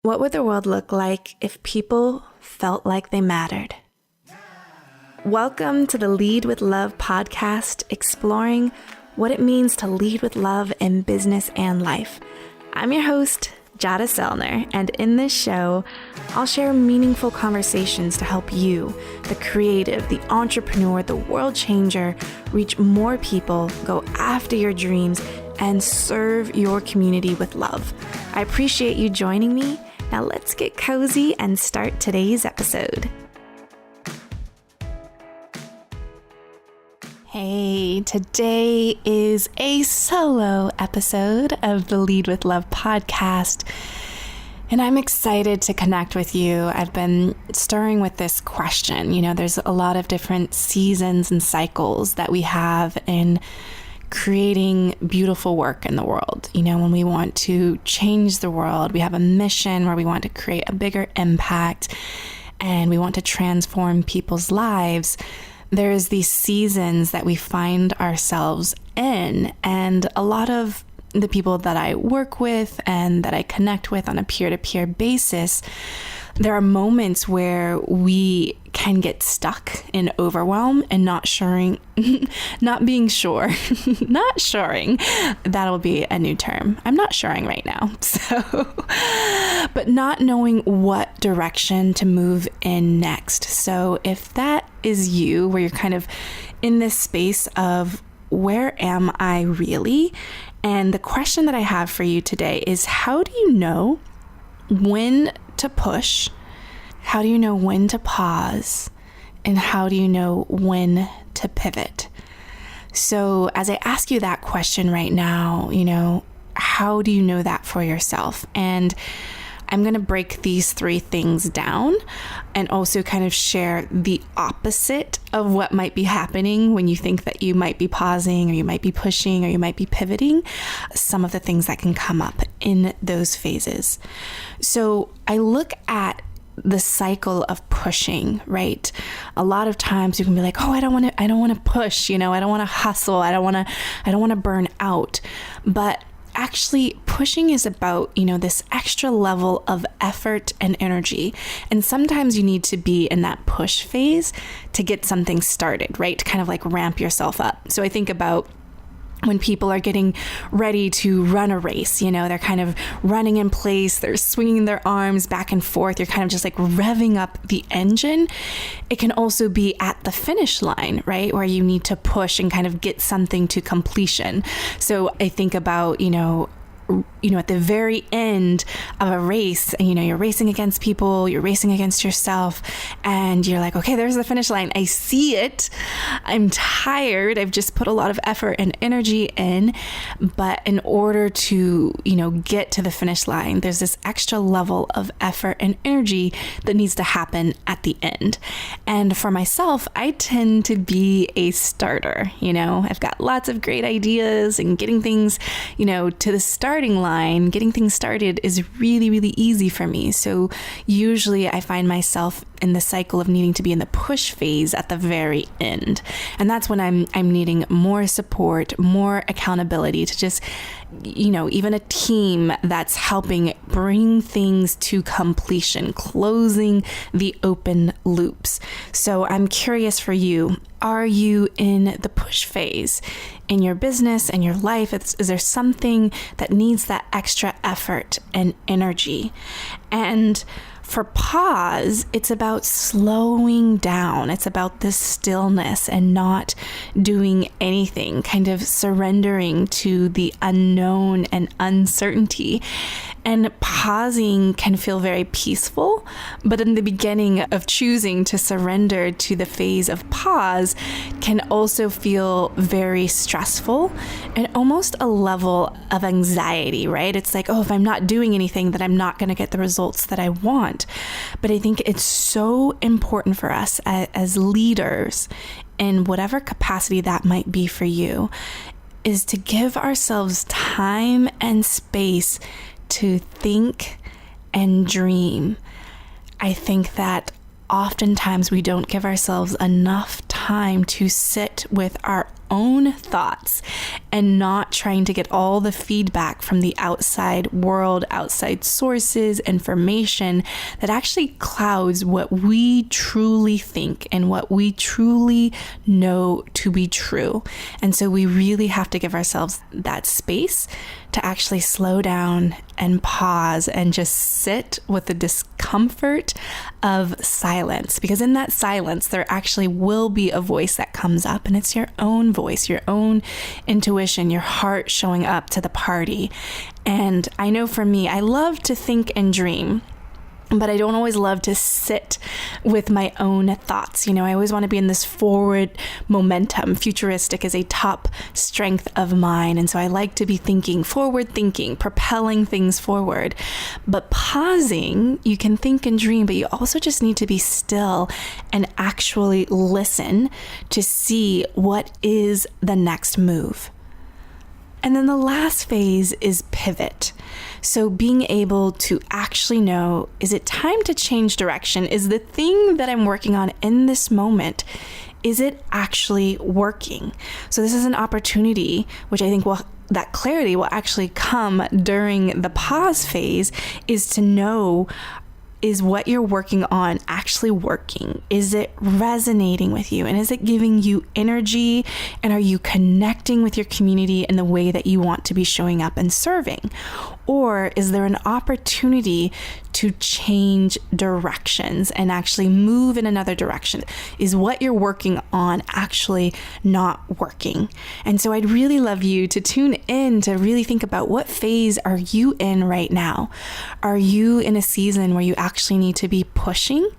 What would the world look like if people felt like they mattered? Welcome to the Lead with Love podcast, exploring what it means to lead with love in business and life. I'm your host, Jada Selner, and in this show, I'll share meaningful conversations to help you, the creative, the entrepreneur, the world changer, reach more people, go after your dreams, and serve your community with love. I appreciate you joining me. Now let's get cozy and start today's episode. Hey, today is a solo episode of the Lead with Love podcast, and I'm excited to connect with you. I've been stirring with this question. You know, there's a lot of different seasons and cycles that we have in creating beautiful work in the world. You know, when we want to change the world, we have a mission where we want to create a bigger impact and we want to transform people's lives. There's these seasons that we find ourselves in, and a lot of the people that I work with and that I connect with on a peer-to-peer basis, there are moments where we can get stuck in overwhelm and not shoring. That'll be a new term. I'm not shoring right now. But not knowing what direction to move in next. So if that is you, where you're kind of in this space of where am I really? And the question that I have for you today is, how do you know when to push? How do you know when to pause? And how do you know when to pivot? So as I ask you that question right now, you know, how do you know that for yourself? And I'm going to break these three things down and also kind of share the opposite of what might be happening when you think that you might be pausing or you might be pushing or you might be pivoting, some of the things that can come up in those phases. So I look at the cycle of pushing, right? A lot of times you can be like, oh, I don't want to push, you know, I don't want to hustle. I don't want to burn out. But actually pushing is about, you know, this extra level of effort and energy. And sometimes you need to be in that push phase to get something started, right? To kind of like ramp yourself up. So I think about when people are getting ready to run a race, you know, they're kind of running in place, they're swinging their arms back and forth, you're kind of just like revving up the engine. It can also be at the finish line, right, where you need to push and kind of get something to completion. So I think about, you know, at the very end of a race, you know, you're racing against people, you're racing against yourself, and you're like, okay, there's the finish line. I see it. I'm tired. I've just put a lot of effort and energy in. But in order to, you know, get to the finish line, there's this extra level of effort and energy that needs to happen at the end. And for myself, I tend to be a starter. You know, I've got lots of great ideas, and getting things, you know, to the starting line, getting things started is really, really easy for me. So usually I find myself in the cycle of needing to be in the push phase at the very end. And that's when I'm needing more support, more accountability to just, you know, even a team that's helping bring things to completion, closing the open loops. So I'm curious for you, are you in the push phase in your business and your life? Is there something that needs that extra effort and energy? And for pause, it's about slowing down. It's about the stillness and not doing anything, kind of surrendering to the unknown and uncertainty. And pausing can feel very peaceful, but in the beginning of choosing to surrender to the phase of pause can also feel very stressful and almost a level of anxiety, right? It's like, oh, if I'm not doing anything, then I'm not going to get the results that I want. But I think it's so important for us as leaders, in whatever capacity that might be for you, is to give ourselves time and space to think and dream. I think that oftentimes we don't give ourselves enough time to sit with our own thoughts and not trying to get all the feedback from the outside world, outside sources, information that actually clouds what we truly think and what we truly know to be true. And so we really have to give ourselves that space to actually slow down and pause and just sit with the discomfort of silence. Because in that silence, there actually will be a voice that comes up, and it's your own voice, your own intuition, your heart showing up to the party. And I know for me, I love to think and dream, but I don't always love to sit with my own thoughts. I always want to be in this forward momentum. Futuristic is a top strength of mine. And so I like to be forward thinking, propelling things forward. But pausing, you can think and dream, but you also just need to be still and actually listen to see what is the next move. And then the last phase is pivot. So being able to actually know, is it time to change direction? Is the thing that I'm working on in this moment, is it actually working? So this is an opportunity, which I think that clarity will actually come during the pause phase, is to know, is what you're working on actually working? Is it resonating with you? And is it giving you energy? And are you connecting with your community in the way that you want to be showing up and serving? Or is there an opportunity to change directions and actually move in another direction? Is what you're working on actually not working? And so I'd really love you to tune in to really think about, what phase are you in right now? Are you in a season where you actually need to be pushing,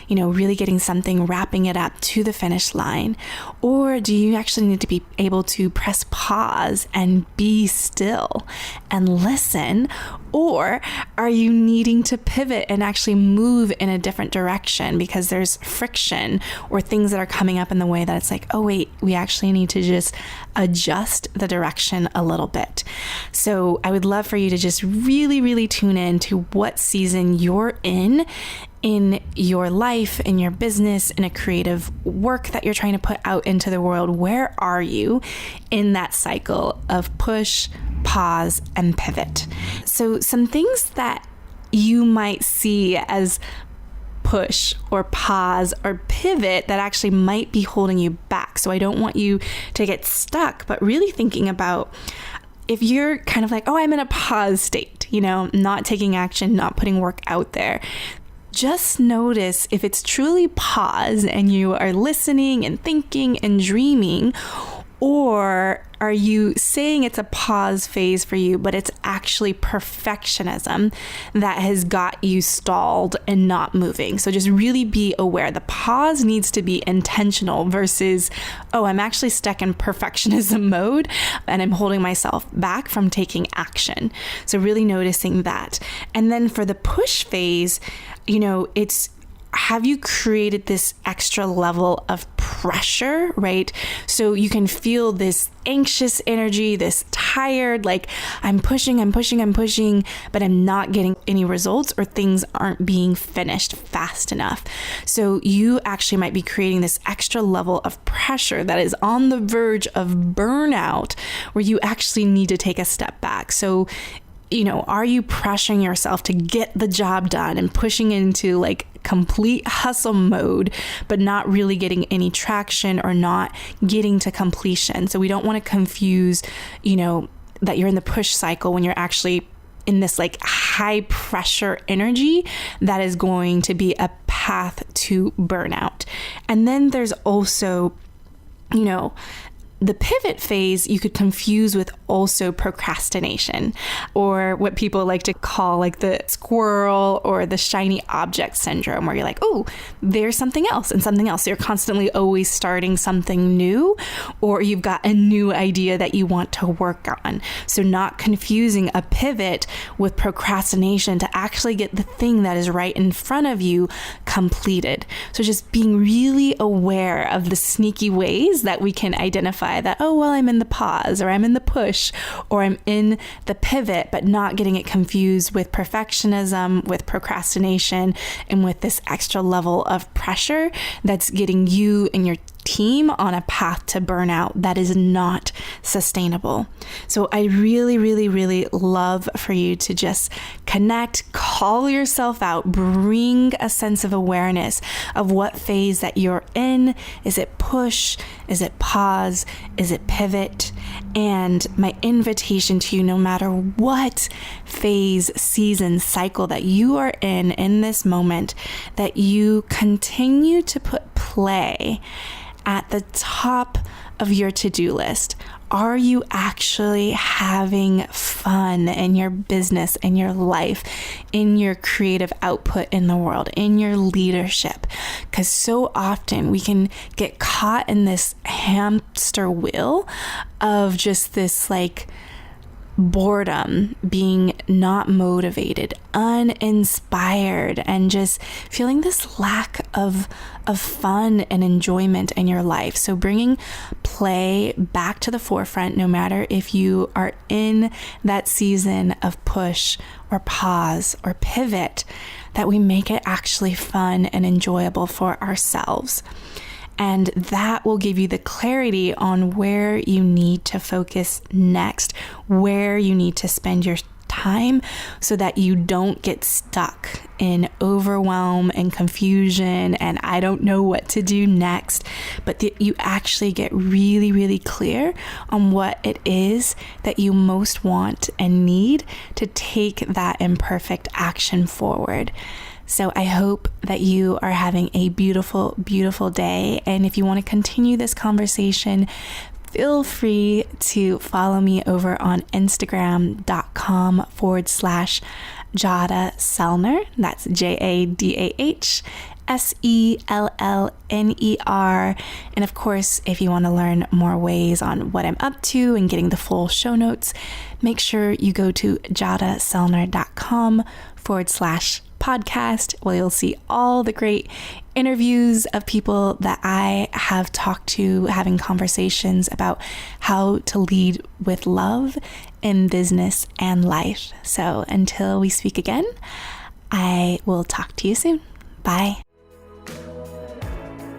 really getting something, wrapping it up to the finish line? Or do you actually need to be able to press pause and be still and listen? Or are you needing to pivot and actually move in a different direction because there's friction or things that are coming up in the way that it's like, oh wait, we actually need to just adjust the direction a little bit? So I would love for you to just really, really tune in to what season you're in your life, in your business, in a creative work that you're trying to put out into the world. Where are you in that cycle of push, pause, and pivot? So some things that you might see as push or pause or pivot that actually might be holding you back. So I don't want you to get stuck, but really thinking about, if you're kind of like, oh, I'm in a pause state, not taking action, not putting work out there, just notice if it's truly pause and you are listening and thinking and dreaming, or are you saying it's a pause phase for you, but it's actually perfectionism that has got you stalled and not moving? So just really be aware. The pause needs to be intentional versus, oh, I'm actually stuck in perfectionism mode and I'm holding myself back from taking action. So really noticing that. And then for the push phase, it's, have you created this extra level of pressure, right? So you can feel this anxious energy, this tired, like I'm pushing, but I'm not getting any results, or things aren't being finished fast enough. So you actually might be creating this extra level of pressure that is on the verge of burnout, where you actually need to take a step back. So are you pressuring yourself to get the job done and pushing into like complete hustle mode, but not really getting any traction or not getting to completion? So we don't want to confuse, that you're in the push cycle when you're actually in this like high pressure energy that is going to be a path to burnout. And then there's also, the pivot phase you could confuse with also procrastination, or what people like to call like the squirrel or the shiny object syndrome, where you're like, oh, there's something else and something else. So you're constantly always starting something new, or you've got a new idea that you want to work on. So not confusing a pivot with procrastination to actually get the thing that is right in front of you completed. So just being really aware of the sneaky ways that we can identify that, oh, well, I'm in the pause, or I'm in the push, or I'm in the pivot, but not getting it confused with perfectionism, with procrastination, and with this extra level of pressure that's getting you and your team on a path to burnout that is not sustainable. So I really, really, really love for you to just connect, call yourself out, bring a sense of awareness of what phase that you're in. Is it push? Is it pause? Is it pivot? And my invitation to you, no matter what phase, season, cycle that you are in this moment, that you continue to put play at the top of your to-do list. Are you actually having fun in your business, in your life, in your creative output in the world, in your leadership? Because so often we can get caught in this hamster wheel of just this like boredom, being not motivated, uninspired, and just feeling this lack of fun and enjoyment in your life. So bringing play back to the forefront, no matter if you are in that season of push or pause or pivot, that we make it actually fun and enjoyable for ourselves. And that will give you the clarity on where you need to focus next, where you need to spend your time, so that you don't get stuck in overwhelm and confusion and I don't know what to do next, but that you actually get really, really clear on what it is that you most want and need to take that imperfect action forward. So I hope that you are having a beautiful, beautiful day. And if you want to continue this conversation, feel free to follow me over on Instagram.com/Jada Sellner. That's JADAHSELLNER. And of course, if you want to learn more ways on what I'm up to and getting the full show notes, make sure you go to JadaSellner.com/podcast, where you'll see all the great interviews of people that I have talked to, having conversations about how to lead with love in business and life. So until we speak again, I will talk to you soon. Bye.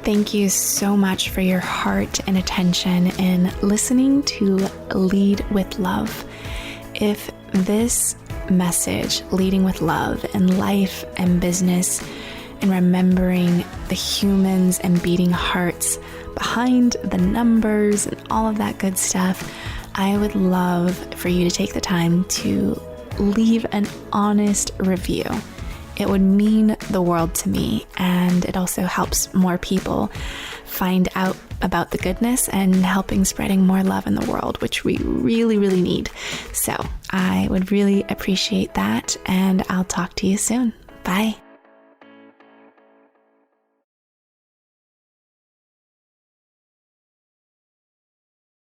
Thank you so much for your heart and attention in listening to Lead with Love. If this message, leading with love in life and business, and remembering the humans and beating hearts behind the numbers and all of that good stuff, I would love for you to take the time to leave an honest review. It would mean the world to me, and it also helps more people find out about the goodness and helping spreading more love in the world, which we really, really need. So I would really appreciate that, and I'll talk to you soon. Bye.